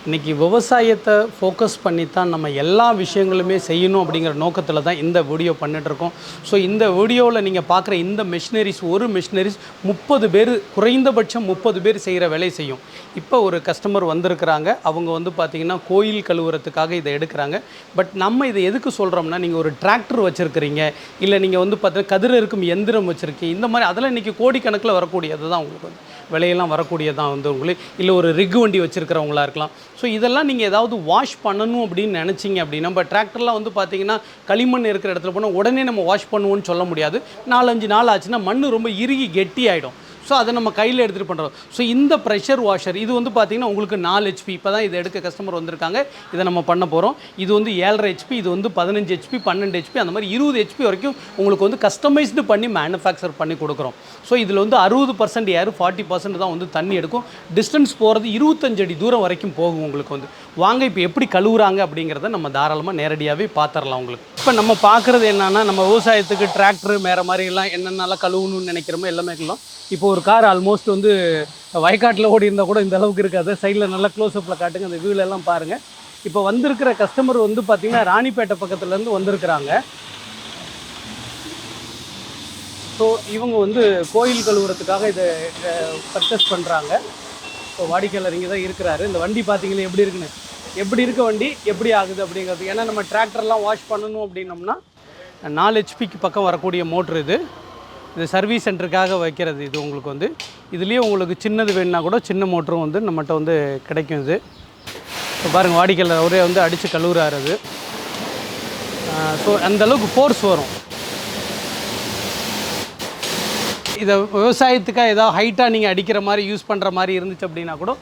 இன்றைக்கி விவசாயத்தை ஃபோக்கஸ் பண்ணி தான் நம்ம எல்லா விஷயங்களுமே செய்யணும் அப்படிங்கிற நோக்கத்தில் தான் இந்த வீடியோ பண்ணிகிட்ருக்கோம். ஸோ இந்த வீடியோவில் நீங்கள் பார்க்குற இந்த மிஷினரிஸ், ஒரு மிஷினரிஸ் 30 பேர், குறைந்தபட்சம் 30 பேர் செய்கிற வேலை செய்யும். இப்போ ஒரு கஸ்டமர் வந்திருக்கிறாங்க. அவங்க வந்து பார்த்திங்கன்னா கோயில் கழுவுறதுக்காக இதை எடுக்கிறாங்க. பட் நம்ம இதை எதுக்கு சொல்கிறோம்னா, நீங்கள் ஒரு டிராக்டர் வச்சுருக்கிறீங்க, இல்லை நீங்கள் வந்து பார்த்தீங்கன்னா கதிர் இருக்கும் எந்திரம் வச்சுருக்கீங்க, இந்த மாதிரி அதெல்லாம் இன்றைக்கி கோடிக்கணக்கில் வரக்கூடியது தான் உங்களுக்கு வந்து விலையெல்லாம் வரக்கூடியதான் வந்து உங்களுக்கு, இல்லை ஒரு ரிக் வண்டி வச்சுருக்கிறவங்களா இருக்கலாம். ஸோ இதெல்லாம் நீங்கள் ஏதாவது வாஷ் பண்ணணும் அப்படின்னு நினச்சிங்க அப்படின்னா, நம்ம டிராக்டர்லாம் வந்து பார்த்திங்கன்னா களிமண் இருக்கிற இடத்துல போனால் உடனே நம்ம வாஷ் பண்ணுவோன்னு சொல்ல முடியாது. 4-5 நாள் ஆச்சுன்னா மண் ரொம்ப இறுகி கெட்டி ஆகிடும். ஸோ அதை நம்ம கையில் எடுத்துகிட்டு பண்ணுறோம். ஸோ இந்த ப்ரெஷர் வாஷர் இது வந்து பார்த்திங்கன்னா உங்களுக்கு 4 HP. இப்போ தான் இதை எடுக்க கஸ்டமர் வந்திருக்காங்க. இதை நம்ம பண்ண போகிறோம். இது வந்து 7.5 HP, இது வந்து 15 HP, 12 HP, அந்த மாதிரி 20 HP வரைக்கும் உங்களுக்கு வந்து கஸ்டமைஸ்டு பண்ணி மேனுஃபேக்சர் பண்ணி கொடுக்குறோம். ஸோ இதில் வந்து 60% ஏர், 40% தான் வந்து தண்ணி எடுக்கும். டிஸ்டன்ஸ் போகிறது 25 அடி தூரம் வரைக்கும் போகும் உங்களுக்கு வந்து. வாங்க இப்போ எப்படி கழுவுறாங்க அப்படிங்கிறத நம்ம தாராளமாக நேரடியாகவே பார்த்துடலாம் உங்களுக்கு. இப்போ நம்ம பார்க்குறது என்னென்னா, நம்ம விவசாயத்துக்கு டிராக்டர் வேறு மாதிரிலாம் என்னென்னலாம் கழுவணும்னு நினைக்கிறோமோ எல்லாமே இருக்கலாம். இப்போ ஒரு கார் ஆல்மோஸ்ட் வந்து வயக்காட்டில் ஓடி இருந்தால் கூட இந்த அளவுக்கு இருக்காது. சைடில் நல்லா க்ளோஸ்அப்பில் காட்டுங்க, அந்த வியூலெல்லாம் பாருங்கள். இப்போ வந்திருக்கிற கஸ்டமர் வந்து பார்த்திங்கன்னா ராணிப்பேட்டை பக்கத்துலேருந்து வந்திருக்கிறாங்க. ஸோ இவங்க வந்து கோயில் கழுவுறதுக்காக இதை பர்ச்சேஸ் பண்ணுறாங்க. இப்போ வாடிக்கையாளர் இங்கே தான் இருக்கிறாரு. இந்த வண்டி பார்த்தீங்கன்னா எப்படி இருக்குன்னு, எப்படி இருக்க வண்டி எப்படி ஆகுது அப்படிங்கிறது. ஏன்னா நம்ம டிராக்டர்லாம் வாஷ் பண்ணணும் அப்படின்னோம்னா 4 HPக்கு பக்கம் வரக்கூடிய மோட்ரு இது. இது சர்வீஸ் சென்டருக்காக வைக்கிறது. இது உங்களுக்கு வந்து இதுலேயே உங்களுக்கு சின்னது வேணுன்னா கூட சின்ன மோட்டரும் வந்து நம்மகிட்ட வந்து கிடைக்கும். இது இப்போ பாருங்கள், வாடிக்கையாளர் அவரே வந்து அடித்து கழுவுறாரு அது. ஸோ அந்தளவுக்கு ஃபோர்ஸ் வரும். இதை விவசாயத்துக்காக ஏதாவது ஹைட்டாக நீங்கள் அடிக்கிற மாதிரி யூஸ் பண்ணுற மாதிரி இருந்துச்சு அப்படின்னா கூட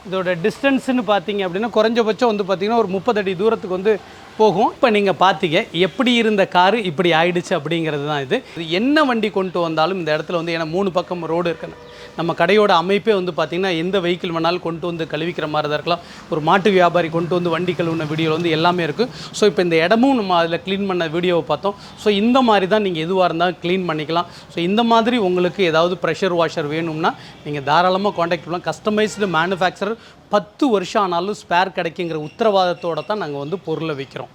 இதோட டிஸ்டன்ஸுன்னு பார்த்தீங்க அப்படின்னா குறைஞ்சபட்சம் வந்து பார்த்திங்கன்னா ஒரு 30 அடி தூரத்துக்கு வந்து போகும். இப்போ நீங்கள் பார்த்தீங்க எப்படி இருந்த காரு இப்படி ஆயிடுச்சு அப்படிங்கிறது தான் இது. என்ன வண்டி கொண்டு வந்தாலும் இந்த இடத்துல வந்து, ஏன்னா 3 பக்கம் ரோடு இருக்குன்னு, நம்ம கடையோட அமைப்பே வந்து பார்த்திங்கன்னா எந்த வெஹிக்கிள் வேணாலும் கொண்டு வந்து கழுவிக்கிற மாதிரி தான் இருக்கலாம். ஒரு மாட்டு வியாபாரி கொண்டு வந்து வண்டி கழுவுன வீடியோவில் வந்து எல்லாமே இருக்குது. ஸோ இப்போ இந்த இடமும் நம்ம அதில் க்ளீன் பண்ண வீடியோவை பார்த்தோம். ஸோ இந்த மாதிரி தான் நீங்கள் எதுவாக இருந்தாலும் க்ளீன் பண்ணிக்கலாம். ஸோ இந்த மாதிரி உங்களுக்கு ஏதாவது ப்ரெஷர் வாஷர் வேணும்னா நீங்கள் தாராளமாக காண்டாக்ட் பண்ணலாம். கஸ்டமைஸ்டு மேனுஃபேக்சரர், 10 வருஷம் ஆனாலும் ஸ்பேர் கிடைக்குங்கிற உத்தரவாதத்தோடு தான் நாங்கள் வந்து பொருளை விற்கிறோம்.